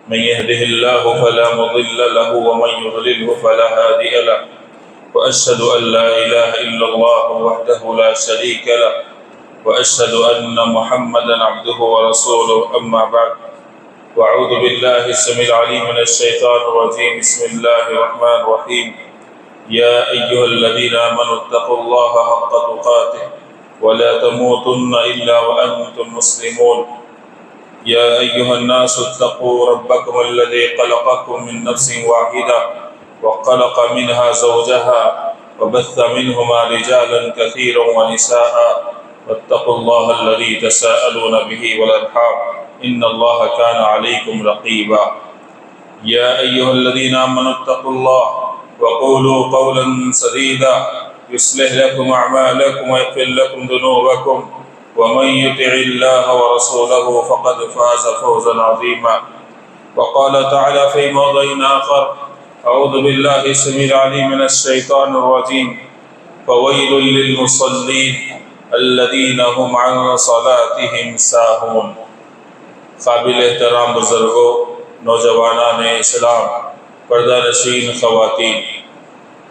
من يهده الله فلا مضل له ومن يضلله فلا هادي له وأشهد أن لا إله إلا الله وحده لا شريك له وأشهد أن محمدا عبده ورسوله أما بعد وأعوذ بالله السميع العليم من الشيطان الرجيم بسم الله الرحمن الرحيم يا أيها الذين آمنوا اتقوا الله حق تقاته ولا تموتن إلا وأنتم مسلمون يا أيها الناس اتقوا ربكم الذي خلقكم من نفس واحدة وخلق منها زوجها وبث منهما رجالا كثيرا ونساء واتقوا الله الذي تساءلون به والأرحام إن الله كان عليكم رقيبا يا أيها الذين آمنوا اتقوا الله وقولوا قولا سديدا يصلح لكم أعمالكم ويغفر لكم ذنوبكم ومن يطع الله ورسوله فقد فاز فوزا عظيما وقال تعالى في موضع آخر أعوذ بالله السميع العليم من الشيطان الرجيم فويل للمصلين الذين هم عن صلاتهم ساهون. قابل احترام بزرگوں، نوجوانان اسلام، پردہ نشین خواتین،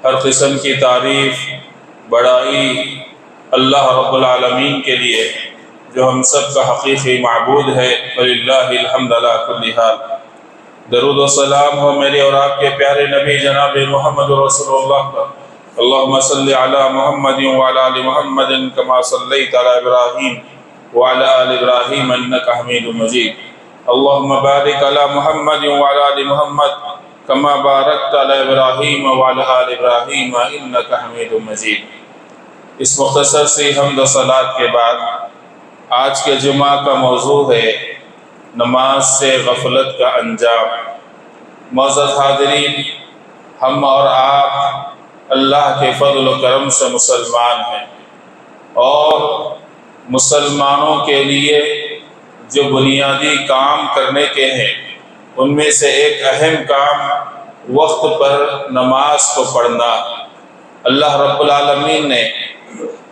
ہر قسم کی تعریف بڑائی اللہ رب العالمین کے لیے جو ہم سب کا حقیقی معبود ہے. وَلِلَّهِ الْحَمْدُ عَلَىٰ كُلِّ حَالٍ. درود و سلام ہو میرے اور آپ کے پیارے نبی جناب محمد رسول اللہ پر. اللہم صلی علی محمد وعلی آل محمد کما صلیت علی ابراہیم وعلی آل ابراہیم انکا حمید مجید. اللہم بارک علی محمد وعلی آل محمد کما بارکت علی ابراہیم وعلی آل ابراہیم انکا حمید مجید. اس مختصر سی حمد و صلاۃ کے بعد آج کے جمعہ کا موضوع ہے نماز سے غفلت کا انجام. معزز حاضرین، ہم اور آپ اللہ کے فضل و کرم سے مسلمان ہیں، اور مسلمانوں کے لیے جو بنیادی کام کرنے کے ہیں ان میں سے ایک اہم کام وقت پر نماز کو پڑھنا. اللہ رب العالمین نے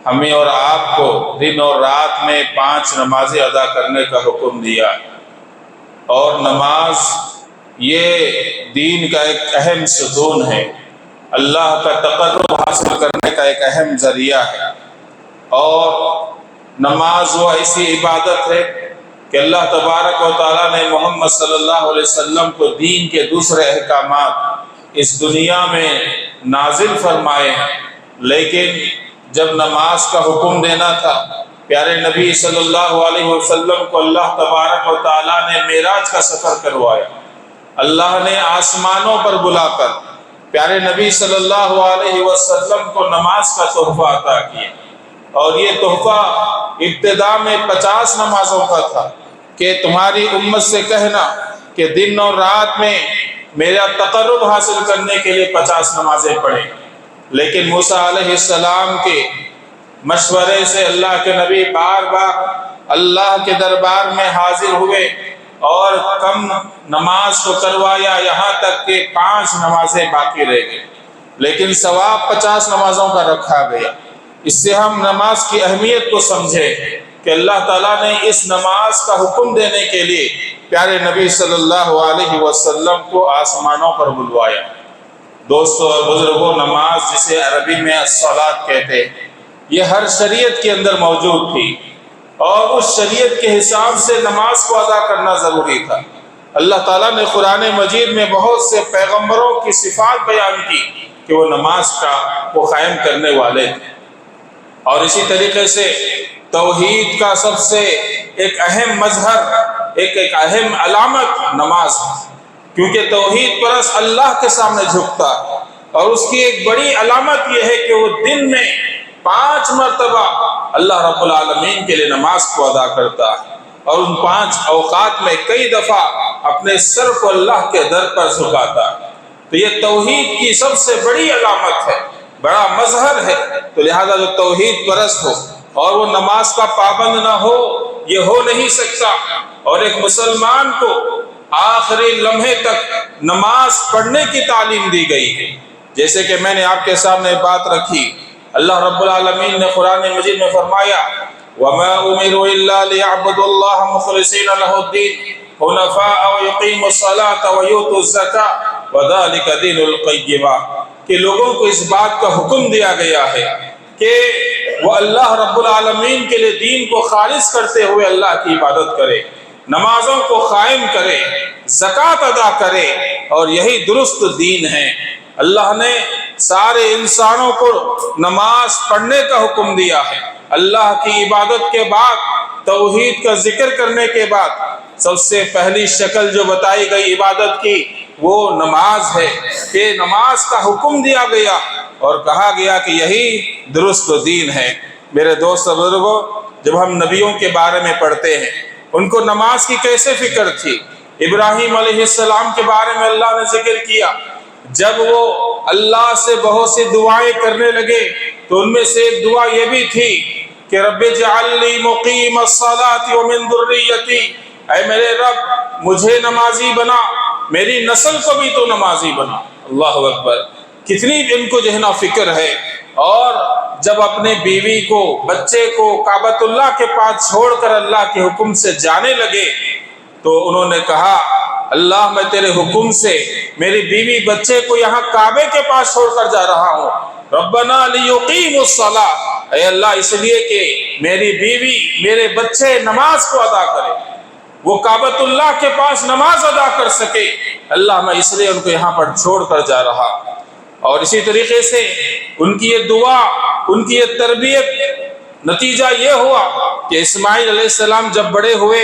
ہمیں اور آپ کو دن اور رات میں 5 نمازیں ادا کرنے کا حکم دیا، اور نماز یہ دین کا ایک اہم ستون ہے، اللہ کا تقرب حاصل کرنے کا ایک اہم ذریعہ ہے. اور نماز وہ ایسی عبادت ہے کہ اللہ تبارک و تعالیٰ نے محمد صلی اللہ علیہ وسلم کو دین کے دوسرے احکامات اس دنیا میں نازل فرمائے ہیں، لیکن جب نماز کا حکم دینا تھا پیارے نبی صلی اللہ علیہ وسلم کو اللہ تبارک و تعالیٰ نے معراج کا سفر کروایا. اللہ نے آسمانوں پر بلا کر پیارے نبی صلی اللہ علیہ وسلم کو نماز کا تحفہ عطا کیا، اور یہ تحفہ ابتدا میں 50 نمازوں کا تھا کہ تمہاری امت سے کہنا کہ دن اور رات میں میرا تقرب حاصل کرنے کے لیے 50 نمازیں پڑھیں. لیکن موسیٰ علیہ السلام کے مشورے سے اللہ کے نبی بار بار اللہ کے دربار میں حاضر ہوئے اور کم نماز کو کروایا، یہاں تک کہ 5 نمازیں باقی رہ گئی، لیکن ثواب 50 نمازوں کا رکھا گیا. اس سے ہم نماز کی اہمیت کو سمجھے کہ اللہ تعالیٰ نے اس نماز کا حکم دینے کے لیے پیارے نبی صلی اللہ علیہ وسلم کو آسمانوں پر بلوایا. دوستو اور بزرگوں، نماز جسے عربی میں الصلاۃ کہتے ہیں، یہ ہر شریعت کے اندر موجود تھی، اور اس شریعت کے حساب سے نماز کو ادا کرنا ضروری تھا. اللہ تعالیٰ نے قرآن مجید میں بہت سے پیغمبروں کی صفات بیان کی کہ وہ نماز کو قائم کرنے والے تھے. اور اسی طریقے سے توحید کا سب سے ایک اہم مظہر، ایک اہم علامت نماز ہے، کیونکہ توحید پرست اللہ کے سامنے جھکتا ہے، اور اس کی ایک بڑی علامت یہ ہے کہ وہ دن میں 5 مرتبہ اللہ رب العالمین کے لیے نماز کو ادا کرتا ہے، اور ان 5 اوقات میں کئی دفعہ اپنے سر کو اللہ کے در پر جھکاتا ہے. تو یہ توحید کی سب سے بڑی علامت ہے، بڑا مظہر ہے. تو لہذا جو توحید پرست ہو اور وہ نماز کا پابند نہ ہو، یہ ہو نہیں سکتا. اور ایک مسلمان کو آخری لمحے تک نماز پڑھنے کی تعلیم دی گئی ہے. جیسے کہ میں نے آپ کے سامنے بات رکھی، اللہ رب العالمین نے قرآن مجید میں فرمایا وَمَا أُمِرُوا إِلَّا لِيَعْبُدُوا اللَّهَ مُخْلِصِينَ لَهُ الدِّينَ حنفاء ويقيموا الصلاة ويؤتوا الزكاة وذلك دين القیمہ، کہ لوگوں کو اس بات کا حکم دیا گیا ہے کہ وہ اللہ رب العالمین کے لیے دین کو خالص کرتے ہوئے اللہ کی عبادت کرے، نمازوں کو قائم کرے، زکوٰۃ ادا کرے، اور یہی درست دین ہے۔ اللہ نے سارے انسانوں کو نماز پڑھنے کا حکم دیا ہے۔ اللہ کی عبادت کے بعد، توحید کا ذکر کرنے کے بعد سب سے پہلی شکل جو بتائی گئی عبادت کی وہ نماز ہے، کہ نماز کا حکم دیا گیا اور کہا گیا کہ یہی درست دین ہے۔ میرے دوست بزرگوں، جب ہم نبیوں کے بارے میں پڑھتے ہیں ان کو نماز کی کیسے فکر تھی۔ ابراہیم علیہ السلام کے بارے میں اللہ نے ذکر کیا، جب وہ اللہ سے بہت سی دعائیں کرنے لگے تو ان میں سے ایک دعا یہ بھی تھی کہ رب اجعل لی مقیم الصلاۃ ومن ذریتی، اے میرے رب مجھے نمازی بنا، میری نسل کو بھی تو نمازی بنا۔ اللہ اکبر، کتنی ان کو ذہن فکر ہے۔ اور جب اپنے بیوی کو، بچے کو کعبۃ اللہ کے پاس چھوڑ کر اللہ کے حکم سے جانے لگے تو انہوں نے کہا اللہ میں تیرے حکم سے میری بیوی بچے کو یہاں کعبے کے پاس چھوڑ کر جا رہا ہوں، ربنا لیقیموا الصلاۃ، اے اللہ اس لیے کہ میری بیوی میرے بچے نماز کو ادا کرے، وہ کعبۃ اللہ کے پاس نماز ادا کر سکے، اللہ میں اس لیے ان کو یہاں پر چھوڑ کر جا رہا۔ اور اسی طریقے سے ان کی یہ دعا، ان کی یہ تربیت، نتیجہ یہ ہوا کہ اسماعیل علیہ السلام جب بڑے ہوئے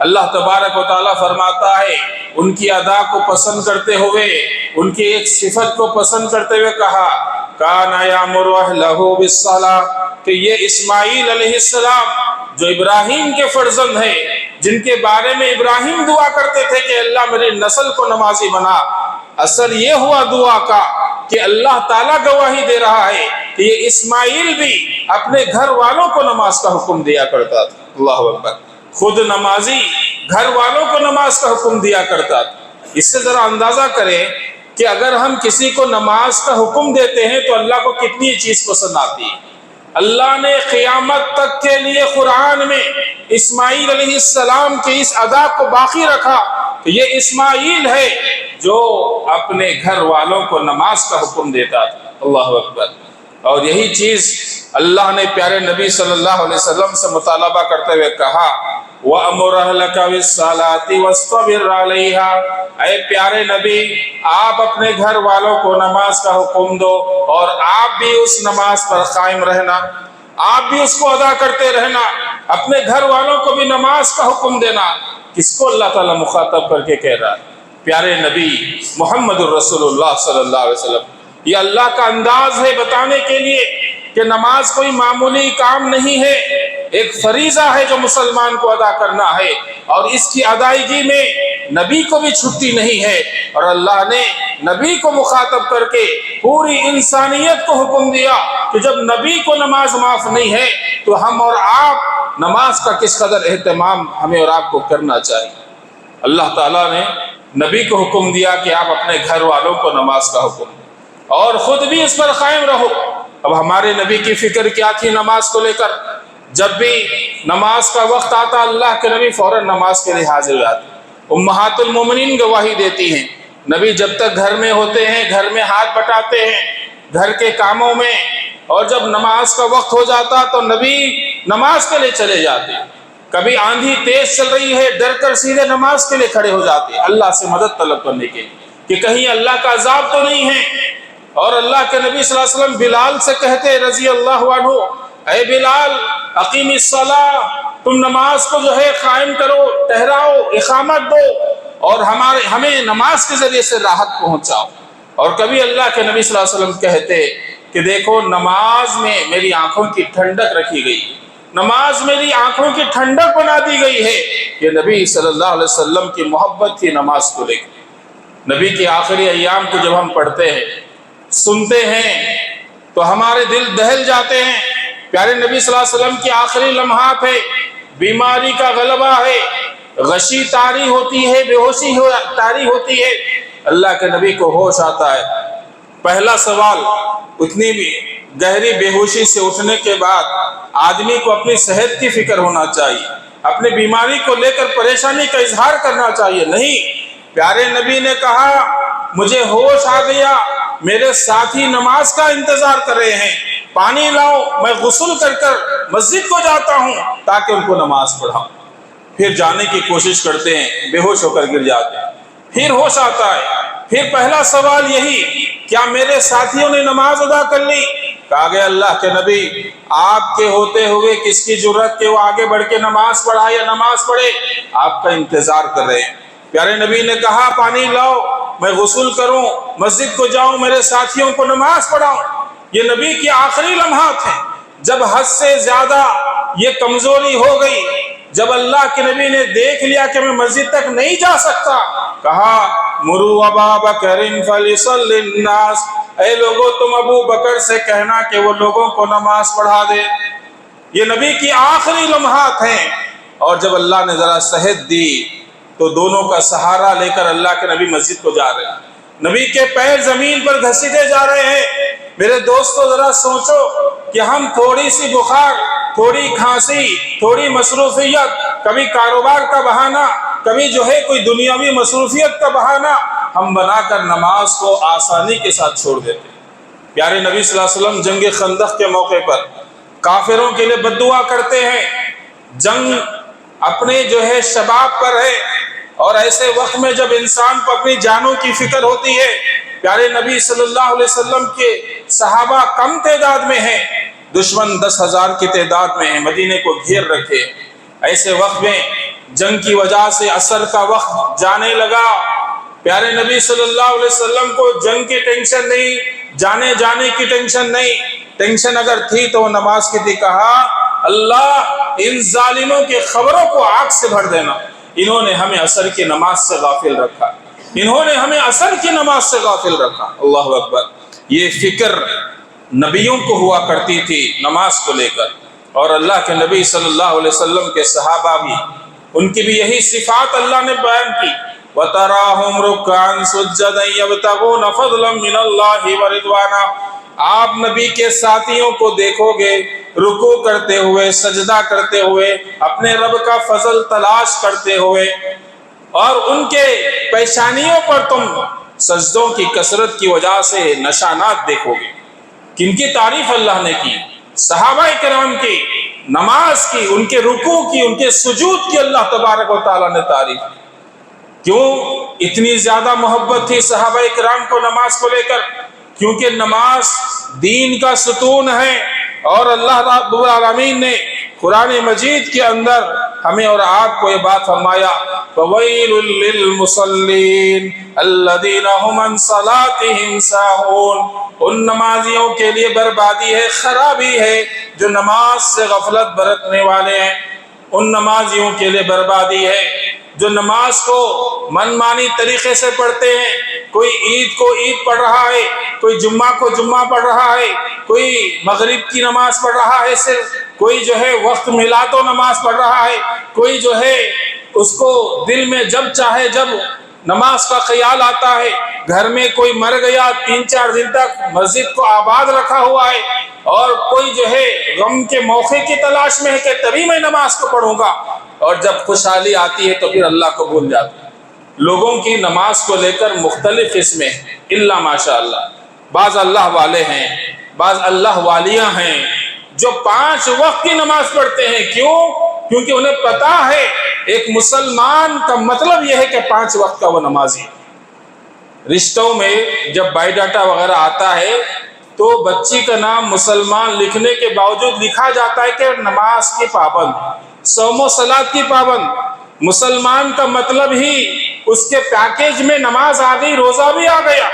اللہ تبارک و تعالیٰ فرماتا ہے ان کی ادا کو پسند کرتے ہوئے، ان کی ایک صفت کو پسند کرتے ہوئے کہا کان یامر اہلہ بالصلاۃ، کہ یہ اسماعیل علیہ السلام جو ابراہیم کے فرزند ہیں، جن کے بارے میں ابراہیم دعا کرتے تھے کہ اللہ میری نسل کو نمازی بنا، اثر یہ ہوا دعا کا کہ اللہ تعالیٰ گواہی دے رہا ہے کہ یہ اسماعیل بھی اپنے گھر والوں کو نماز کا حکم دیا کرتا تھا۔ اللہ اکبر، خود نمازی گھر والوں کو نماز کا حکم دیا کرتا تھا۔ اس سے ذرا اندازہ کریں کہ اگر ہم کسی کو نماز کا حکم دیتے ہیں تو اللہ کو کتنی چیز پسند آتی ہے۔ اللہ نے قیامت تک کے لیے قرآن میں اسماعیل علیہ السلام کی اس ادا کو باقی رکھا کہ یہ اسماعیل ہے جو اپنے گھر والوں کو نماز کا حکم دیتا تھا۔ اللہ اکبر، اور یہی چیز اللہ نے پیارے نبی صلی اللہ علیہ وسلم سے مطالبہ کرتے ہوئے کہا وَأَمُرْ أَهْلَكَ بِالصَّلَاةِ وَاصْطَبِرْ عَلَيْهَا، اے پیارے نبی آپ اپنے گھر والوں کو نماز کا حکم دو اور آپ بھی اس نماز پر قائم رہنا، آپ بھی اس کو ادا کرتے رہنا، اپنے گھر والوں کو بھی نماز کا حکم دینا۔ کس کو اللہ تعالیٰ مخاطب کر کے کہہ رہا ہے؟ پیارے نبی محمد الرسول اللہ صلی اللہ علیہ وسلم۔ یہ اللہ کا انداز ہے بتانے کے لیے کہ نماز کوئی معمولی کام نہیں ہے، ایک فریضہ ہے جو مسلمان کو ادا کرنا ہے، اور اس کی ادائیگی میں نبی کو بھی چھٹی نہیں ہے۔ اور اللہ نے نبی کو مخاطب کر کے پوری انسانیت کو حکم دیا کہ جب نبی کو نماز معاف نہیں ہے تو ہم اور آپ نماز کا کس قدر اہتمام ہمیں اور آپ کو کرنا چاہیے۔ اللہ تعالیٰ نے نبی کو حکم دیا کہ آپ اپنے گھر والوں کو نماز کا حکم دیں اور خود بھی اس پر قائم رہو۔ اب ہمارے نبی کی فکر کیا تھی نماز کو لے کر؟ جب بھی نماز کا وقت آتا اللہ کے نبی فوراً نماز کے لیے حاضر ہو جاتے۔ امہات المومنین گواہی دیتی ہیں نبی جب تک گھر میں ہوتے ہیں، گھر میں ہاتھ بٹاتے ہیں گھر کے کاموں میں، اور جب نماز کا وقت ہو جاتا تو نبی نماز کے لیے چلے جاتے۔ کبھی آندھی تیز چل رہی ہے، ڈر کر سیدھے نماز کے لیے کھڑے ہو جاتے اللہ سے مدد طلب کرنے کے کہ کہیں اللہ کا عذاب تو نہیں ہے۔ اور اللہ کے نبی صلی اللہ علیہ وسلم بلال سے کہتے رضی اللہ عنہ، اے بلال اقیم الصلاۃ، تم نماز کو جو ہے قائم کرو، ٹھہراؤ، اقامت دو اور ہمیں نماز کے ذریعے سے راحت پہنچاؤ۔ اور کبھی اللہ کے نبی صلی اللہ علیہ وسلم کہتے کہ دیکھو نماز میں میری آنکھوں کی ٹھنڈک رکھی گئی، نماز میری آنکھوں کی ٹھنڈک بنا دی گئی ہے۔ یہ نبی صلی اللہ علیہ وسلم کی محبت تھی نماز کو لے کر۔ نبی کے آخری ایام کو جب ہم پڑھتے ہیں، سنتے ہیں تو ہمارے دل دہل جاتے ہیں۔ پیارے نبی صلی اللہ علیہ وسلم کی آخری لمحات ہے، بیماری کا غلبہ ہے، غشی طاری ہوتی ہے، بے ہوشی طاری ہوتی ہے، اللہ کے نبی کو ہوش آتا ہے۔ پہلا سوال، اتنی بھی گہری بے ہوشی سے اٹھنے کے بعد آدمی کو اپنی صحت کی فکر ہونا چاہیے۔ اپنی بیماری کو لے کر پریشانی کا اظہار کرنا چاہیے، نہیں۔ پیارے نبی نے کہا مجھے ہوش آ گیا، میرے ساتھی نماز کا انتظار کر رہے ہیں، پانی لاؤ، میں غسل کر کر مسجد کو جاتا ہوں تاکہ ان کو نماز پڑھاؤں۔ پھر جانے کی کوشش کرتے ہیں، بے ہوش ہو کر گر جاتے ہیں، پھر ہوش آتا ہے، پھر پہلا سوال یہی، کیا میرے ساتھیوں نے نماز ادا کر لی؟ کہا گیا اللہ کے نبی آپ کے ہوتے ہوئے کس کی جرت کہ وہ آگے بڑھ کے نماز پڑھائے یا نماز پڑھے، آپ کا انتظار کر رہے ہیں۔ پیارے نبی نے کہا پانی لاؤ، میں غسل کروں، مسجد کو جاؤں، میرے ساتھیوں کو نماز پڑھاؤں۔ یہ نبی کی آخری لمحات ہیں، جب حد سے زیادہ یہ کمزوری ہو گئی، جب اللہ کے نبی نے دیکھ لیا کہ میں مسجد تک نہیں جا سکتا، کہا مروا ابا بکر فلیصلی الناس، اے لوگوں تم ابو بکر سے کہنا کہ وہ لوگوں کو نماز پڑھا دے۔ یہ نبی کی آخری لمحات ہیں، اور جب اللہ نے ذرا صحت دی تو دونوں کا سہارا لے کر اللہ کے نبی مسجد کو جا رہے ہیں، نبی کے پیر زمین پر گھسیٹے جا رہے ہیں۔ میرے دوستو ذرا سوچو کہ ہم تھوڑی سی بخار، تھوڑی کھانسی، تھوڑی مصروفیت، کبھی کاروبار کا بہانہ، کبھی جو ہے کوئی دنیاوی مصروفیت کا بہانہ، ہم بنا کر نماز کو آسانی کے ساتھ چھوڑ دیتے ہیں۔ پیارے نبی صلی اللہ علیہ وسلم جنگ خندق کے موقع پر کافروں کے لیے بد دعا کرتے ہیں، جنگ اپنے جو ہے شباب پر ہے، اور ایسے وقت میں جب انسان کو اپنی جانوں کی فکر ہوتی ہے، پیارے نبی صلی اللہ علیہ وسلم کے صحابہ کم تعداد میں ہیں، دشمن 10,000 کی تعداد میں ہیں، مدینے کو گھیر رکھے۔ ایسے وقت میں جنگ کی وجہ سے عصر کا وقت جانے لگا، پیارے نبی صلی اللہ علیہ وسلم کو جنگ کی ٹینشن نہیں، جانے کی ٹینشن نہیں، ٹینشن اگر تھی تو وہ نماز کی تھی۔ کہا اللہ ان ظالموں کے خبروں کو آگ سے بھر دینا، انہوں نے ہمیں عصر کی نماز سے غافل رکھا، انہوں نے ہمیں عصر کی نماز سے غافل رکھا۔ اللہ اکبر۔ یہ فکر نبیوں کو ہوا کرتی تھی نماز کو لے کر، اور اللہ کے نبی صلی اللہ علیہ وسلم کے صحابہ بھی، ان کی بھی یہی صفات اللہ نے بیان کی۔ وَتَرَاهُمْ رُكَّعًا سُجَّدًا يَبْتَغُونَ فَضْلًا مِّنَ اللَّهِ وَرِضْوَانًا، آپ نبی کے ساتھیوں کو دیکھو گے رکوع کرتے ہوئے، سجدہ کرتے ہوئے، اپنے رب کا فضل تلاش کرتے ہوئے، اور ان کے پیشانیوں پر تم سجدوں کی کثرت کی وجہ سے نشانات دیکھو گے۔ کن کی تعریف اللہ نے کی؟ صحابہ کرام کی، نماز کی، ان کے رکوع کی، ان کے سجود کی اللہ تبارک و تعالیٰ نے تعریف کی۔ کیوں اتنی زیادہ محبت تھی صحابہ کرام کو نماز کو لے کر؟ کیونکہ نماز دین کا ستون ہے، اور اللہ رب العالمین نے قرآن مجید کے اندر ہمیں اور آپ کو یہ بات فرمایا فَوَيْلٌ لِّلْمُصَلِّينَ الَّذِينَ هُمْ عَنْ صَلَاتِهِمْ سَاهُونَ، ان نمازیوں کے لیے بربادی ہے، خرابی ہے جو نماز سے غفلت برتنے والے ہیں، ان نمازیوں کے لیے بربادی ہے جو نماز کو منمانی طریقے سے پڑھتے ہیں۔ کوئی عید کو عید پڑھ رہا ہے، کوئی جمعہ کو جمعہ پڑھ رہا ہے، کوئی مغرب کی نماز پڑھ رہا ہے، صرف کوئی جو ہے وقت ملا تو نماز پڑھ رہا ہے، کوئی جو ہے اس کو دل میں جب چاہے جب نماز کا خیال آتا ہے، گھر میں کوئی مر گیا 3-4 دن تک مسجد کو آباد رکھا ہوا ہے، اور کوئی جو ہے غم کے موقع کی تلاش میں ہے کہ تبھی میں نماز کو پڑھوں گا، اور جب خوشحالی آتی ہے تو پھر اللہ کو بھول جاتا ہے۔ لوگوں کی نماز کو لے کر مختلف قسمیں ہیں، الا ماشاء اللہ، بعض اللہ والے ہیں، بعض اللہ والیاں ہیں جو 5 وقت کی نماز پڑھتے ہیں۔ کیوں؟ کیونکہ انہیں پتا ہے ایک مسلمان کا مطلب یہ ہے کہ 5 وقت کا وہ نمازی ہے۔ رشتوں میں جب بائی ڈاٹا وغیرہ آتا ہے تو بچی کا نام مسلمان لکھنے کے باوجود لکھا جاتا ہے کہ نماز کی پابند، صوم و صلات کی پابند۔ مسلمان کا مطلب ہی اس کے پیکیج میں نماز آ گئی، روزہ بھی آ گیا،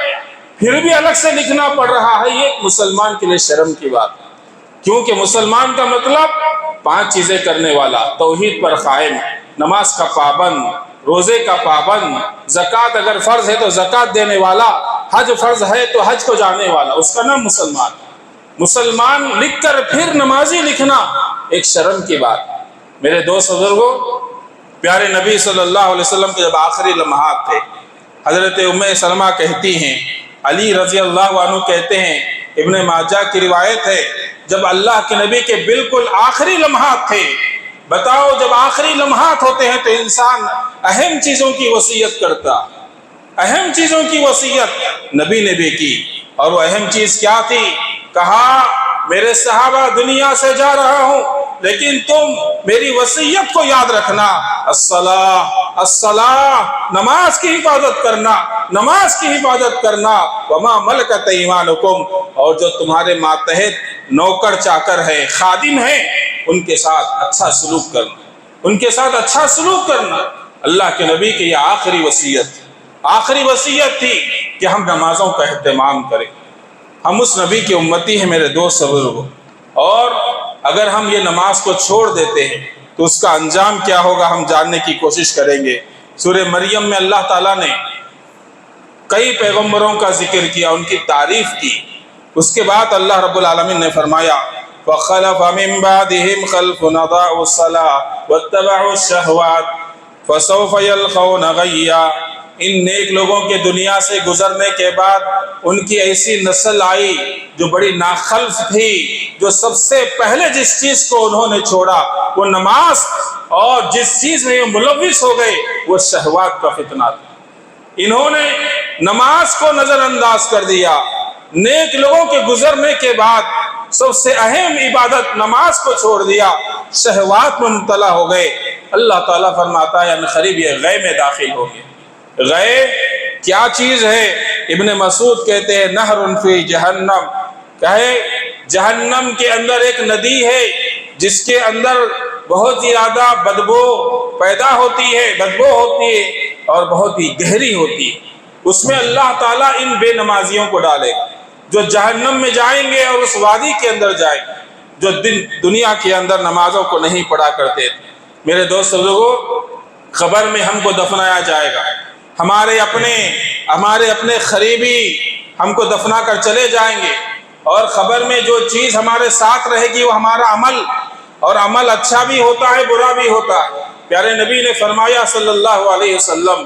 پھر بھی الگ سے لکھنا پڑ رہا ہے۔ یہ ایک مسلمان کے لیے شرم کی بات ہے، کیونکہ مسلمان کا مطلب 5 چیزیں کرنے والا، توحید پر قائم، نماز کا پابند، روزے کا پابند، زکوٰۃ اگر فرض ہے تو زکوٰۃ دینے والا، حج فرض ہے تو حج کو جانے والا، اس کا نام مسلمان۔ مسلمان لکھ کر پھر نمازی لکھنا ایک شرم کی بات۔ میرے دوست بزرگوں، پیارے نبی صلی اللہ علیہ وسلم کے جب آخری لمحات تھے، حضرت ام سلمہ کہتی ہیں، علی رضی اللہ عنہ کہتے ہیں، ابن ماجہ کی روایت ہے، جب اللہ کے نبی کے بالکل آخری لمحات تھے، بتاؤ جب آخری لمحات ہوتے ہیں تو انسان اہم چیزوں کی وصیت کرتا، اہم چیزوں کی وصیت نبی نے بھی کی، اور وہ اہم چیز کیا تھی؟ کہا میرے صحابہ دنیا سے جا رہا ہوں لیکن تم میری وصیت کو یاد رکھنا، الصلاۃ الصلاۃ، نماز کی حفاظت کرنا، نماز کی حفاظت کرنا، وما ملکت ایمانکم، اور جو تمہارے ماتحت نوکر چاکر ہے، خادم ہیں، ان کے ساتھ اچھا سلوک کرنا، ان کے ساتھ اچھا سلوک کرنا۔ اللہ کے نبی کی یہ آخری وصیت تھی کہ ہم نمازوں کا اہتمام کریں۔ ہم اس نبی کی امتی ہیں میرے دوست بزرگوں، اور اگر ہم یہ نماز کو چھوڑ دیتے ہیں تو اس کا انجام کیا ہوگا ہم جاننے کی کوشش کریں گے۔ سورہ مریم میں اللہ تعالیٰ نے کئی پیغمبروں کا ذکر کیا، ان کی تعریف کی، اس کے بعد اللہ رب العالمین نے فرمایا فَخَلَفَ مِن بَعْدِهِمْ خَلْفٌ أَضَاعُوا الصَّلَاةَ وَاتَّبَعُوا الشَّهَوَاتِ فَسَوْفَ يَلْقَوْنَ غَيًّا۔ ان نیک لوگوں کے دنیا سے گزرنے کے بعد ان کی ایسی نسل آئی جو بڑی ناخلف تھی، جو سب سے پہلے جس چیز کو انہوں نے چھوڑا وہ نماز، اور جس چیز میں ملوث ہو گئے وہ شہوات کا فتنہ تھا۔ انہوں نے نماز کو نظر انداز کر دیا، نیک لوگوں کے گزرنے کے بعد سب سے اہم عبادت نماز کو چھوڑ دیا، شہوات میں مبتلا ہو گئے۔ اللہ تعالیٰ فرماتا ہے عنقریب یہ غے میں داخل ہو گئے۔ غے کیا چیز ہے؟ ابن مسعود کہتے ہیں نہر فی جہنم، کہے جہنم کے اندر ایک ندی ہے جس کے اندر بہت ہی زیادہ بدبو پیدا ہوتی ہے، بدبو ہوتی ہے اور بہت ہی گہری ہوتی ہے، اس میں اللہ تعالیٰ ان بے نمازیوں کو ڈالے جو جہنم میں جائیں گے اور اس وادی کے اندر جائیں گے، جو دنیا کے اندر نمازوں کو نہیں پڑھا کرتے تھے۔ میرے دوست لوگوں، قبر میں ہم کو دفنایا جائے گا، ہمارے اپنے قریبی ہم کو دفنا کر چلے جائیں گے، اور قبر میں جو چیز ہمارے ساتھ رہے گی وہ ہمارا عمل، اور عمل اچھا بھی ہوتا ہے برا بھی ہوتا ہے۔ پیارے نبی نے فرمایا صلی اللہ علیہ وسلم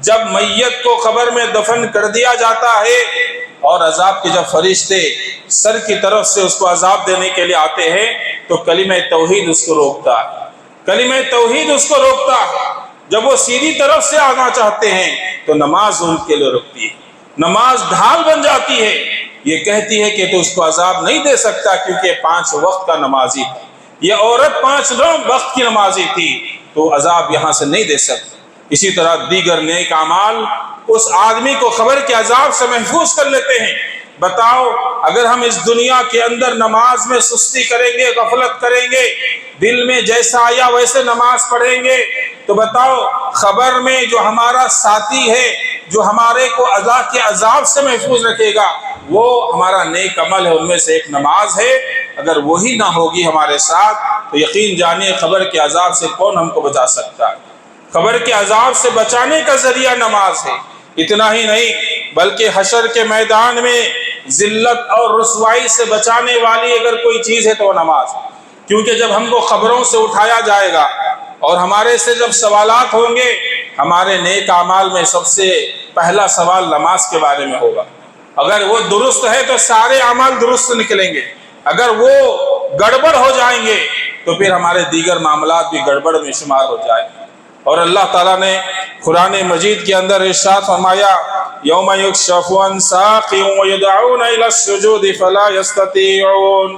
جب میت کو قبر میں دفن کر دیا جاتا ہے اور عذاب کے جب فرشتے سر کی طرف سے اس کو عذاب دینے کے لیے آتے ہیں تو کلمہ توحید اس کو روکتا ہے، کلمہ توحید اس کو روکتا ہے۔ جب وہ سیدھی طرف سے آنا چاہتے ہیں تو نماز ان کے لیے رکتی ہے، نماز ڈھال بن جاتی ہے، یہ کہتی ہے کہ تو اس کو عذاب نہیں دے سکتا کیونکہ 5 وقت کا نمازی تھا، یہ عورت 5 وقت کی نمازی تھی تو عذاب یہاں سے نہیں دے سکتی۔ اسی طرح دیگر نیک اعمال اس آدمی کو قبر کے عذاب سے محفوظ کر لیتے ہیں۔ بتاؤ اگر ہم اس دنیا کے اندر نماز میں سستی کریں گے، غفلت کریں گے، دل میں جیسا آیا ویسے نماز پڑھیں گے، تو بتاؤ خبر میں جو ہمارا ساتھی ہے، جو ہمارے کو عذاب کے عذاب سے محفوظ رکھے گا، وہ ہمارا نیک عمل ہے، ان میں سے ایک نماز ہے۔ اگر وہی نہ ہوگی ہمارے ساتھ تو یقین جانیے قبر کے عذاب سے کون ہم کو بچا سکتا ہے۔ قبر کے عذاب سے بچانے کا ذریعہ نماز ہے۔ اتنا ہی نہیں بلکہ حشر کے میدان میں ذلت اور رسوائی سے بچانے والی اگر کوئی چیز ہے تو وہ نماز، کیونکہ جب ہم کو قبروں سے اٹھایا جائے گا اور ہمارے سے جب سوالات ہوں گے، ہمارے نیک اعمال میں سب سے پہلا سوال نماز کے بارے میں ہوگا۔ اگر وہ درست ہے تو سارے اعمال درست نکلیں گے، اگر وہ گڑبڑ ہو جائیں گے تو پھر ہمارے دیگر معاملات بھی گڑبڑ میں شمار ہو جائیں گے۔ اور اللہ تعالیٰ نے قرآن مجید کے اندر ارشاد فرمایا یوم یکشف عن ساق ویدعون الی السجود فلا یستطیعون،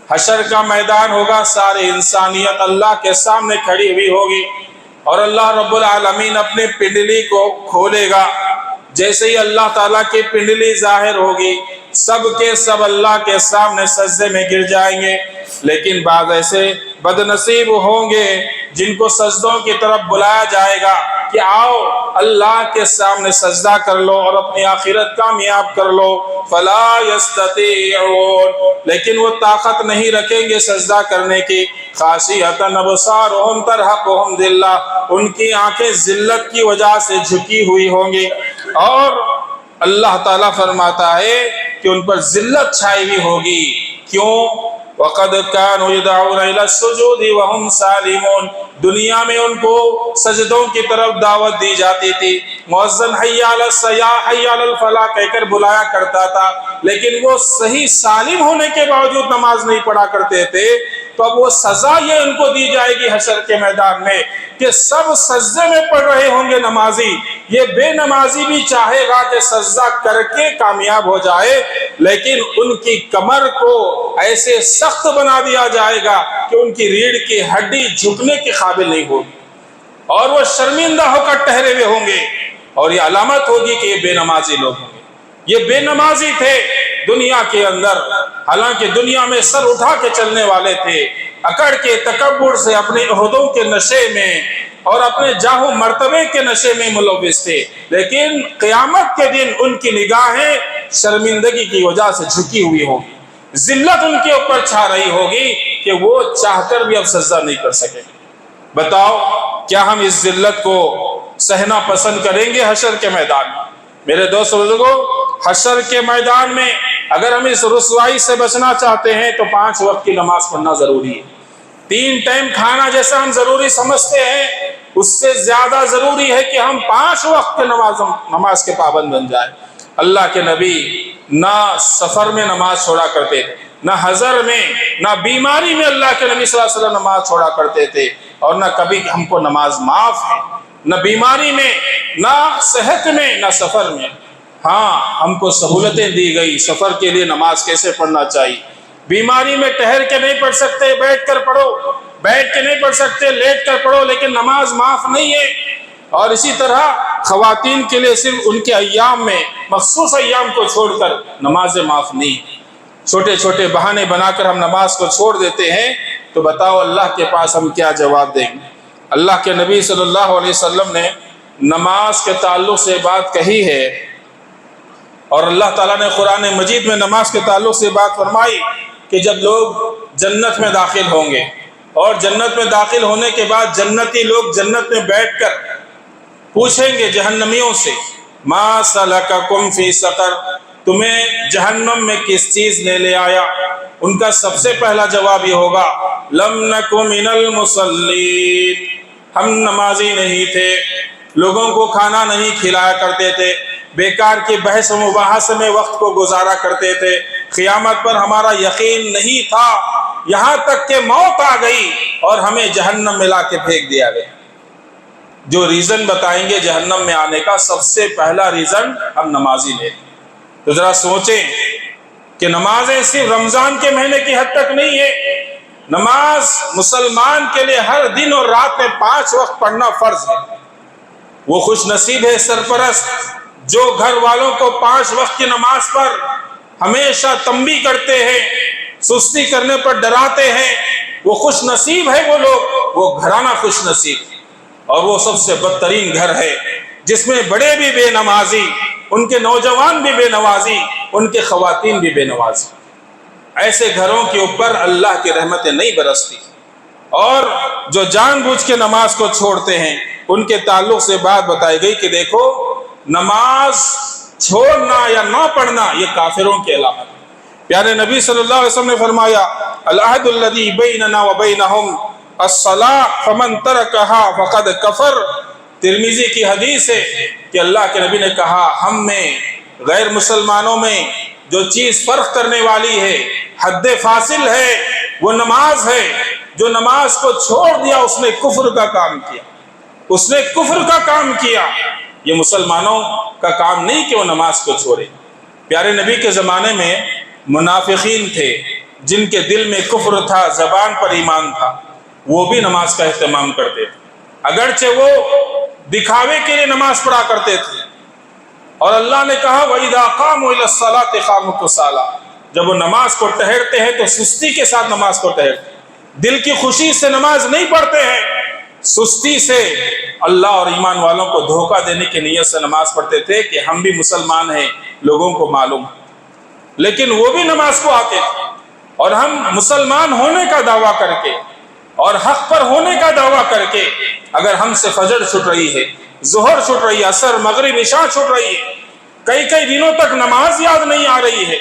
حشر کا میدان ہوگا، سارے انسانیت اللہ کے سامنے کھڑی ہوئی ہوگی اور اللہ رب العالمین اپنے پنڈلی کو کھولے گا۔ جیسے ہی اللہ تعالیٰ کی پنڈلی ظاہر ہوگی سب کے سب اللہ کے سامنے سجدے میں گر جائیں گے، لیکن بعض ایسے بد نصیب ہوں گے جن کو سجدوں کی طرف بلایا جائے گا کہ آؤ اللہ کے سامنے سجدہ کر لو اور اپنی آخرت کامیاب کر لو، فلا یستطیعون، لیکن وہ طاقت نہیں رکھیں گے سجدہ کرنے کی۔ خاشعۃ ابصارہم ترہقہم ذلہ، ان کی آنکھیں ذلت کی وجہ سے جھکی ہوئی ہوں گی، اور اللہ تعالیٰ فرماتا ہے کہ ان پر ذلت چھائی ہوئی ہوگی۔ کیوں؟ وَقَدْ كَانُوا يُدْعَوْنَ إِلَى السُّجُودِ وَهُمْ سَالِمُونَ، دنیا میں ان کو سجدوں کی طرف دعوت دی جاتی تھی، مؤذن حی علی الصلاۃ حی علی الفلاح کہہ کر بلایا کرتا تھا، لیکن وہ صحیح سالم ہونے کے باوجود نماز نہیں پڑھا کرتے تھے۔ تو اب وہ سزا یہ ان کو دی جائے گی حشر کے میدان میں کہ سب سجدے میں پڑھ رہے ہوں گے نمازی، یہ بے نمازی بھی چاہے گا کہ سجدہ کر کے کامیاب ہو جائے، لیکن ان کی کمر کو ایسے سخت بنا دیا جائے گا کہ ان کی ریڑھ کی ہڈی جھکنے کے قابل نہیں ہوگی اور وہ شرمندہ ہو کر ٹھہرے ہوئے ہوں گے، اور یہ علامت ہوگی کہ یہ بے نمازی لوگ ہوں گے۔ یہ بے نمازی تھے دنیا کے اندر، حالانکہ دنیا میں سر اٹھا کے چلنے والے تھے، اکڑ کے تکبر سے اپنے عہدوں کے نشے میں اور اپنے جاہ و مرتبے کے نشے میں ملوث تھے، لیکن قیامت کے دن ان کی نگاہیں شرمندگی کی وجہ سے جھکی ہوئی ہوگی، ذلت ان کے اوپر چھا رہی ہوگی کہ وہ چاہ کر بھی اب سجدہ نہیں کر سکیں گے۔ بتاؤ کیا ہم اس ذلت کو سہنا پسند کریں گے حشر کے میدان میں؟ میرے دوست بزرگوں، حشر کے میدان میں اگر ہم اس رسوائی سے بچنا چاہتے ہیں تو 5 وقت کی نماز پڑھنا ضروری ہے۔ 3 ٹائم کھانا جیسا ہم ضروری سمجھتے ہیں، اس سے زیادہ ضروری ہے کہ ہم 5 وقت کے نماز کے پابند بن جائیں۔ اللہ کے نبی نہ سفر میں نماز چھوڑا کرتے تھے، نہ حضر میں، نہ بیماری میں اللہ کے نبی صلی اللہ علیہ وسلم نماز چھوڑا کرتے تھے، اور نہ کبھی ہم کو نماز معاف ہے، نہ بیماری میں، نہ صحت میں، نہ سفر میں۔ ہاں ہم کو سہولتیں دی گئی سفر کے لیے نماز کیسے پڑھنا چاہیے۔ بیماری میں ٹہر کے نہیں پڑھ سکتے، بیٹھ کر پڑھو، بیٹھ کے نہیں پڑھ سکتے، لیٹ کر پڑھو، لیکن نماز معاف نہیں ہے۔ اور اسی طرح خواتین کے لیے صرف ان کے ایام میں، مخصوص ایام کو چھوڑ کر نماز معاف نہیں۔ چھوٹے چھوٹے بہانے بنا کر ہم نماز کو چھوڑ دیتے ہیں، تو بتاؤ اللہ کے پاس ہم کیا جواب دیں گے؟ اللہ کے نبی صلی اللہ علیہ وسلم نے نماز کے تعلق سے بات کہی ہے، اور اللہ تعالیٰ نے قرآن مجید میں نماز کے تعلق سے بات فرمائی کہ جب لوگ جنت میں داخل ہوں گے، اور جنت میں داخل ہونے کے بعد جنتی لوگ جنت میں بیٹھ کر پوچھیں گے جہنمیوں سے، ما سلککم فی سقر، تمہیں جہنم میں کس چیز نے لے آیا؟ ان کا سب سے پہلا جواب یہ ہوگا، لم نک من المصلین، ہم نمازی نہیں تھے، لوگوں کو کھانا نہیں کھلایا کرتے تھے، بیکار کی بحث و مباحث میں وقت کو گزارا کرتے تھے، قیامت پر ہمارا یقین نہیں تھا، یہاں تک کہ موت آ گئی اور ہمیں جہنم میں لا کے پھینک دیا گیا۔ جو ریزن بتائیں گے جہنم میں آنے کا، سب سے پہلا ریزن ہم نمازی نہیں تھے۔ تو ذرا سوچیں کہ نمازیں صرف رمضان کے مہینے کی حد تک نہیں ہے، نماز مسلمان کے لیے ہر دن اور رات میں 5 وقت پڑھنا فرض ہے۔ وہ خوش نصیب ہے سرپرست جو گھر والوں کو 5 وقت کی نماز پر ہمیشہ تنبیہ کرتے ہیں، سستی کرنے پر ڈراتے ہیں، وہ خوش نصیب ہے وہ لوگ، وہ گھرانہ خوش نصیب ہے۔ اور وہ سب سے بدترین گھر ہے جس میں بڑے بھی بے نمازی، ان کے نوجوان بھی بے نمازی، ان کے خواتین بھی بے نمازی۔ ایسے گھروں کے اوپر اللہ کی رحمتیں نہیں برستی۔ اور جو جان بوجھ کے نماز کو چھوڑتے ہیں ان کے تعلق سے بات بتائی گئی کہ دیکھو نماز چھوڑنا یا نہ پڑھنا یہ کافروں کی علامت ہے۔ پیارے نبی صلی اللہ علیہ وسلم نے فرمایا، العہد الذی بیننا وبینہم الصلاۃ فمن ترکہا فقد کفر۔ ترمذی کی حدیث ہے کہ اللہ کے نبی نے کہا، ہم میں غیر مسلمانوں میں جو چیز فرق کرنے والی ہے، حد فاصل ہے، وہ نماز ہے۔ جو نماز کو چھوڑ دیا اس نے کفر کا کام کیا، اس نے کفر کا کام کیا۔ یہ مسلمانوں کا کام نہیں کہ وہ نماز کو چھوڑے۔ پیارے نبی کے زمانے میں منافقین تھے جن کے دل میں کفر تھا، زبان پر ایمان تھا، وہ بھی نماز کا اہتمام کرتے تھے، اگرچہ وہ دکھاوے کے لیے نماز پڑھا کرتے تھے۔ اور اللہ نے کہا وَإِذَا قَامُوا إِلَى الصَّلَاةِ قَامُوا كُسَالَىٰ، جب وہ نماز کو ٹہرتے ہیں تو سستی کے ساتھ نماز کو ٹہرتے ہیں، دل کی خوشی سے نماز نہیں پڑھتے ہیں، سستی سے اللہ اور ایمان والوں کو دھوکہ دینے کی نیت سے نماز پڑھتے تھے کہ ہم بھی مسلمان ہیں، لوگوں کو معلوم ہے۔ لیکن وہ بھی نماز کو آتے تھے، اور ہم مسلمان ہونے کا دعویٰ کر کے اور حق پر ہونے کا دعویٰ کر کے اگر ہم سے فجر چھٹ رہی ہے، ظہر چھٹ رہی ہے، عصر، مغرب، عشاء چھٹ رہی ہے، کئی دنوں تک نماز یاد نہیں آ رہی ہے،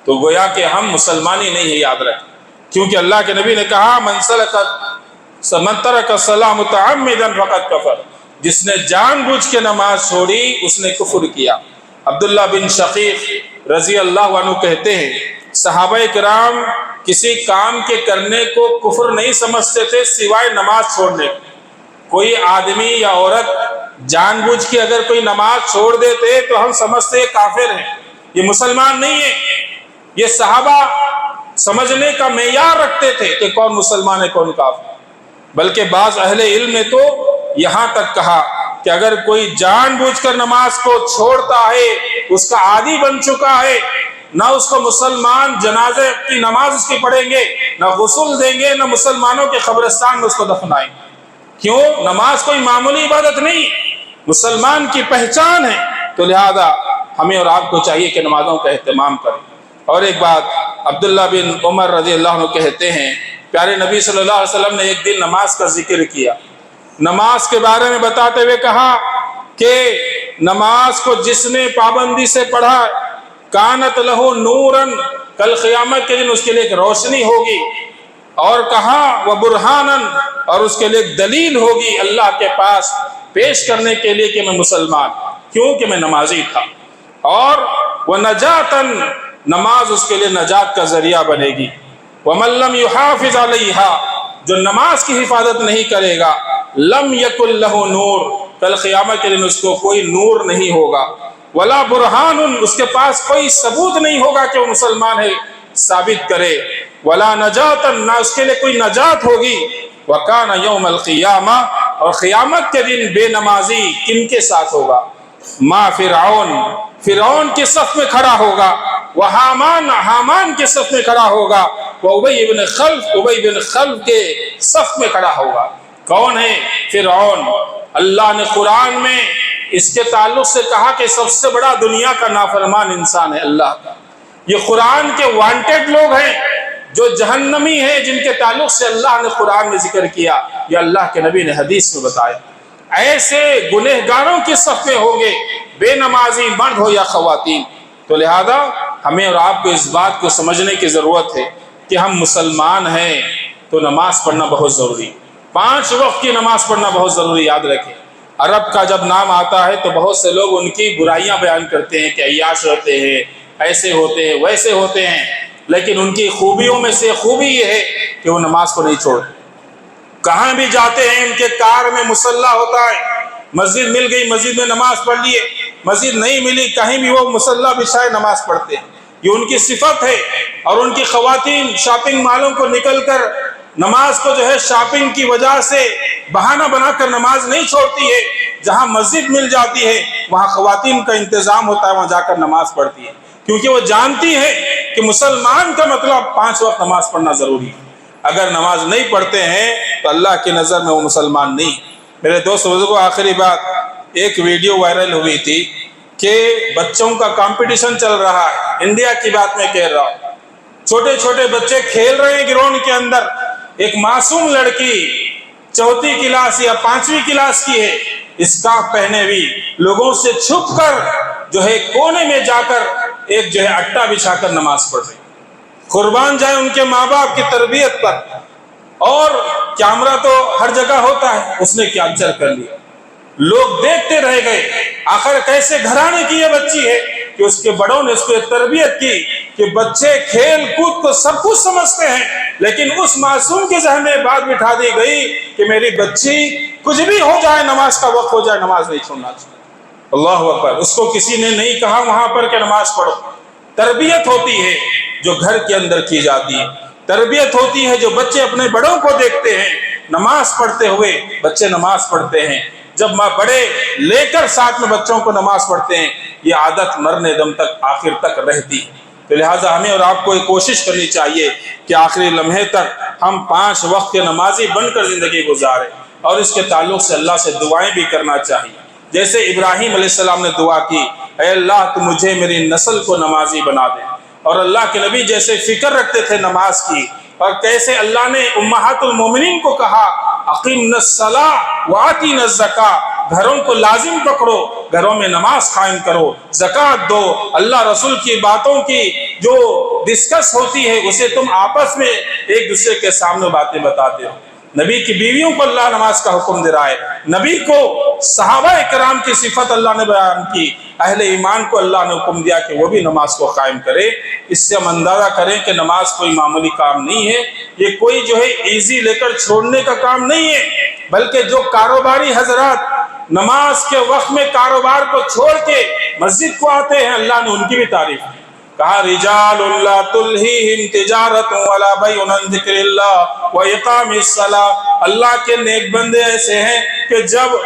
تو گویا کہ ہم مسلمانی نہیں ہے، یاد رکھیں۔ کیونکہ اللہ کے نبی نے کہا من ترک الصلاۃ متعمدا فقد کفر، جس نے جان بوجھ کے نماز چھوڑی اس نے کفر کیا۔ عبداللہ بن شقیق رضی اللہ عنہ کہتے ہیں، صحابہ کرام کسی کام کے کرنے کو کفر نہیں سمجھتے تھے سوائے نماز چھوڑنے کے۔ کوئی آدمی یا عورت جان بوجھ کے اگر کوئی نماز چھوڑ دیتے تو ہم سمجھتے ہیں کافر ہیں، یہ مسلمان نہیں ہے۔ یہ صحابہ سمجھنے کا معیار رکھتے تھے کہ کون مسلمان ہے کون کافر، بلکہ بعض اہل علم نے تو یہاں تک کہا کہ اگر کوئی جان بوجھ کر نماز کو چھوڑتا ہے، اس کا عادی بن چکا ہے، نہ اس کو مسلمان جنازے کی نماز اس کی پڑھیں گے، نہ غسل دیں گے، نہ مسلمانوں کے قبرستان میں اس کو دفنائیں گے۔ کیوں؟ نماز کوئی معمولی عبادت نہیں، مسلمان کی پہچان ہے۔ تو لہذا ہمیں اور آپ کو چاہیے کہ نمازوں کا اہتمام کریں۔ اور ایک بات عبداللہ بن عمر رضی اللہ عنہ کہتے ہیں، پیارے نبی صلی اللہ علیہ وسلم نے ایک دن نماز کا ذکر کیا، نماز کے بارے میں بتاتے ہوئے کہا کہ نماز کو جس نے پابندی سے پڑھا کانت لہو نوراً، کل قیامت کے دن اس کے لیے ایک روشنی ہوگی، اور کہا وہ برہاناً، اور اس کے لیے ایک دلیل ہوگی اللہ کے پاس پیش کرنے کے لیے کہ میں مسلمان، کیونکہ میں نمازی تھا، اور وہ نجاتاً، نماز اس کے لیے نجات کا ذریعہ بنے گی، ومن لم یحافظ علیہا، جو نماز کی حفاظت نہیں کرے گا، لم یکن لہ نور، کل قیامت کے دن اس کو کوئی نور نہیں ہوگا، ولا برہان، اس کے پاس کوئی ثبوت نہیں ہوگا کہ وہ مسلمان ہے ثابت کرے، ولا نجات، نہ اس کے لیے کوئی نجات ہوگی، وکان یوم القیامہ، اور قیامت کے دن بے نمازی کن کے ساتھ ہوگا؟ ما فرعون، فرعون کے صف میں کھڑا ہوگا، وہ حامان کے صف میں کھڑا ہوگا، وہ ابی بن خلف کے صف میں کھڑا ہوگا۔ کون ہے فرعون؟ اللہ نے قرآن میں اس کے تعلق سے کہا کہ سب سے بڑا دنیا کا نافرمان انسان ہے اللہ کا۔ یہ قرآن کے وانٹیڈ لوگ ہیں جو جہنمی ہیں، جن کے تعلق سے اللہ نے قرآن میں ذکر کیا، یا اللہ کے نبی نے حدیث میں بتایا۔ ایسے گنہگاروں کی صف میں ہوں گے، بے نمازی مرد ہو یا خواتین۔ تو لہذا ہمیں اور آپ کو اس بات کو سمجھنے کی ضرورت ہے کہ ہم مسلمان ہیں تو نماز پڑھنا بہت ضروری، 5 وقت کی نماز پڑھنا بہت ضروری، یاد رکھیں۔ عرب کا جب نام آتا ہے تو بہت سے لوگ ان کی برائیاں بیان کرتے ہیں کہ عیاش ہوتے ہیں، ایسے ہوتے ہیں، ویسے ہوتے ہیں، لیکن ان کی خوبیوں میں سے خوبی یہ ہے کہ وہ نماز کو نہیں چھوڑتے۔ کہاں بھی جاتے ہیں ان کے کار میں مصلی ہوتا ہے، مسجد مل گئی مسجد میں نماز پڑھ لیے، مسجد نہیں ملی کہیں بھی وہ مصلی بچھائے نماز پڑھتے ہیں، یہ ان کی صفت ہے۔ اور ان کی خواتین شاپنگ مالوں کو نکل کر نماز کو جو ہے شاپنگ کی وجہ سے بہانہ بنا کر نماز نہیں چھوڑتی ہے، جہاں مسجد مل جاتی ہے وہاں خواتین کا انتظام ہوتا ہے، وہاں جا کر نماز پڑھتی ہے، کیونکہ وہ جانتی ہے کہ مسلمان کا مطلب 5 وقت نماز پڑھنا ضروری ہے۔ اگر نماز نہیں پڑھتے ہیں تو اللہ کی نظر میں وہ مسلمان نہیں۔ میرے دوست بزرگوں، آخری بات، ایک ویڈیو وائرل ہوئی تھی کہ بچوں کا کمپٹیشن چل رہا ہے، انڈیا کی بات میں کہہ رہا ہوں، چھوٹے چھوٹے بچے کھیل رہے ہیں گراؤنڈ کے اندر، ایک معصوم لڑکی 4 کلاس یا 5ویں کلاس کی ہے، اسکارف پہنے ہوئی، لوگوں سے چھپ کر جو ہے کونے میں جا کر ایک جو ہے اٹا بچھا کر نماز پڑھ رہی۔ قربان جائے ان کے ماں باپ کی تربیت پر، اور کیمرہ تو ہر جگہ ہوتا ہے، اس نے کیپچر کر لیا، لوگ دیکھتے رہ گئے۔ آخر کیسے گھرانے کی یہ بچی ہے کہ اس کے بڑوں نے اس کو تربیت کی کہ بچے کھیل کود کو سب کچھ سمجھتے ہیں، لیکن اس معصوم کے ذہن میں بات بٹھا دی گئی کہ میری بچی کچھ بھی ہو جائے، نماز کا وقت ہو جائے، نماز نہیں چھوڑنا چاہیے۔ اللہ اکبر۔ اس کو کسی نے نہیں کہا وہاں پر کہ نماز پڑھو۔ تربیت ہوتی ہے جو گھر کے اندر کی جاتی ہے، تربیت ہوتی ہے جو بچے اپنے بڑوں کو دیکھتے ہیں نماز پڑھتے ہوئے، بچے نماز پڑھتے ہیں، جب ماں بڑے لے کر ساتھ میں بچوں کو نماز پڑھتے ہیں، یہ عادت مرنے دم تک آخر تک رہتی ہے۔ تو لہٰذا ہمیں اور آپ کو یہ کوشش کرنی چاہیے کہ آخری لمحے تک ہم 5 وقت کے نمازی بن کر زندگی گزاریں، اور اس کے تعلق سے اللہ سے دعائیں بھی کرنا چاہیے، جیسے ابراہیم علیہ السلام نے دعا کی، اے اللہ تو مجھے میری نسل کو نمازی بنا دے، اور اللہ کے نبی جیسے فکر رکھتے تھے نماز کی، اور کیسے اللہ نے امہات المومنین کو کہا اقیمنا الصلاۃ وآتینا الزکاۃ، گھروں کو لازم پکڑو، گھروں میں نماز قائم کرو، زکوٰۃ دو، اللہ رسول کی باتوں کی جو ڈسکس ہوتی ہے اسے تم آپس میں ایک دوسرے کے سامنے باتیں بتاتے ہو۔ نبی کی بیویوں کو اللہ نماز کا حکم دے رہا ہے، نبی کو صحابہ کرام کی صفت اللہ نے بیان کی، اہل ایمان کو اللہ نے حکم دیا کہ وہ بھی نماز کو قائم کرے۔ اس سے ہم اندازہ کریں کہ نماز کوئی معمولی کام نہیں ہے، یہ کوئی جو ہے ایزی لے کر چھوڑنے کا کام نہیں ہے، بلکہ جو کاروباری حضرات نماز کے وقت میں کاروبار کو چھوڑ کے مسجد کو آتے ہیں، اللہ نے ان کی بھی تعریف کی، کہا رجال لا تلہیہم تجارت ولا بیع عن ذکر اللہ واقام الصلاۃ۔ اللہ کے نیک بندے ایسے ہیں کہ جب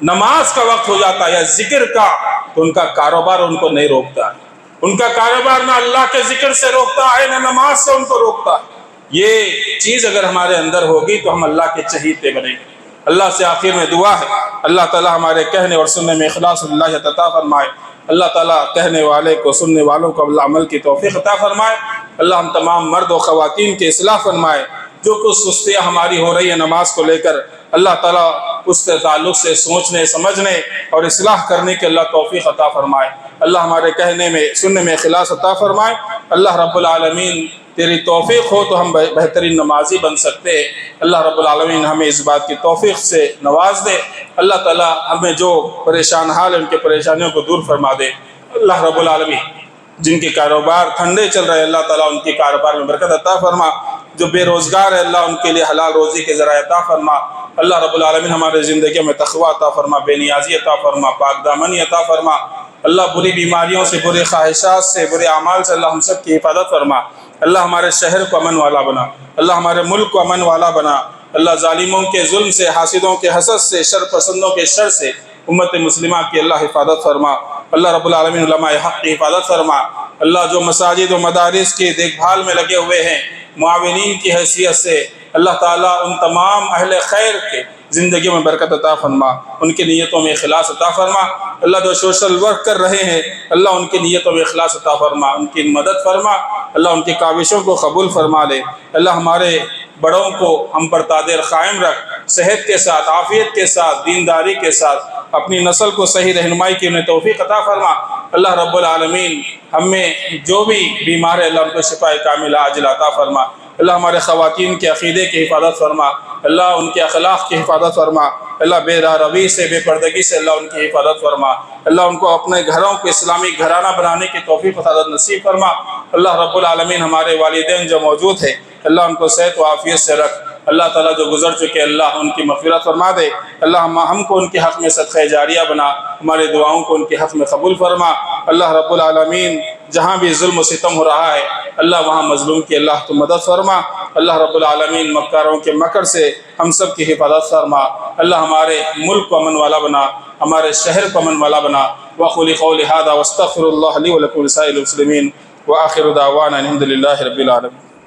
نماز کا وقت ہو جاتا ہے یا ذکر کا، تو ان کا کاروبار ان کو نہیں روکتا ہے، ان کا کاروبار نہ اللہ کے ذکر سے روکتا ہے نہ نماز سے ان کو روکتا ہے۔ یہ چیز اگر ہمارے اندر ہوگی تو ہم اللہ کے چہیتے بنیں گے۔ اللہ سے آخر میں دعا ہے اللہ تعالیٰ ہمارے کہنے اور سننے میں اخلاص اللہ عطا فرمائے، اللہ تعالیٰ کہنے والے کو سننے والوں کو عمل کی توفیق عطا فرمائے، اللہ ہم تمام مرد و خواتین کی اصلاح فرمائے، جو کچھ سستیاں ہماری ہو رہی ہیں نماز کو لے کر، اللہ تعالیٰ اس کے تعلق سے سوچنے سمجھنے اور اصلاح کرنے کے اللہ توفیق عطا فرمائے، اللہ ہمارے کہنے میں سننے میں اخلاص عطا فرمائے۔ اللہ رب العالمین تیری توفیق ہو تو ہم بہترین نمازی بن سکتے ہیں، اللہ رب العالمین ہمیں اس بات کی توفیق سے نواز دے، اللہ تعالیٰ ہمیں جو پریشان حال ہیں ان کے پریشانیوں کو دور فرما دے، اللہ رب العالمین جن کے کاروبار ٹھنڈے چل رہے ہیں اللہ تعالیٰ ان کے کاروبار میں برکت عطا فرما، جو بے روزگار ہے اللہ ان کے لیے حلال روزی کے ذرائع عطا فرما، اللہ رب العالمین ہمارے زندگی میں تقوی عطا فرما، بے نیازی عطا فرما، پاک دامنی عطا فرما، اللہ بری بیماریوں سے، برے خواہشات سے، برے اعمال سے اللہ ہم سب کی حفاظت فرما، اللہ ہمارے شہر کو امن والا بنا، اللہ ہمارے ملک کو امن والا بنا، اللہ ظالموں کے ظلم سے، حاسدوں کے حسد سے، شر پسندوں کے شر سے امت مسلمہ کی اللہ حفاظت فرما، اللہ رب العالمین علماء حق کی حفاظت فرما، اللہ جو مساجد و مدارس کی دیکھ بھال میں لگے ہوئے ہیں معاونین کی حیثیت سے، اللہ تعالیٰ ان تمام اہل خیر کے زندگی میں برکت عطا فرما، ان کی نیتوں میں اخلاص عطا فرما، اللہ جو سوشل ورک کر رہے ہیں اللہ ان کی نیتوں میں اخلاص عطا فرما، ان کی مدد فرما، اللہ ان کی کاوشوں کو قبول فرما لے، اللہ ہمارے بڑوں کو ہم پر قادر قائم رکھ، صحت کے ساتھ، عافیت کے ساتھ، دینداری کے ساتھ اپنی نسل کو صحیح رہنمائی کی انہیں توفیق عطا فرما، اللہ رب العالمین ہم میں جو بھی بیمار ہے اللہ ان کو شفا کاملہ عاجلہ عطا فرما، اللہ ہمارے خواتین کے عقیدے کی حفاظت فرما، اللہ ان کے اخلاق کی حفاظت فرما، اللہ بے راہ روی سے، بے پردگی سے اللہ ان کی حفاظت فرما، اللہ ان کو اپنے گھروں کو اسلامی گھرانہ بنانے کی توفیق عطا نصیب فرما، اللہ رب العالمین ہمارے والدین جو موجود ہیں اللہ ان کو صحت و عافیت سے رکھ، اللہ تعالیٰ جو گزر چکے اللہ ان کی مغفرت فرما دے، اللہ ہم کو ان کے حق میں صدقہ جاریہ بنا، ہمارے دعاؤں کو ان کے حق میں قبول فرما، اللہ رب العالمین جہاں بھی ظلم و ستم ہو رہا ہے اللہ وہاں مظلوم کی اللہ تو مدد فرما، اللہ رب العالمین مکاروں کے مکر سے ہم سب کی حفاظت فرما، اللہ ہمارے ملک کو امن والا بنا، ہمارے شہر کو امن والا بنا، وقل قولی ھذا واستغفر اللہ لی ولکم ولسائر المسلمین وآخر دعوانا الحمد للہ رب العالمین۔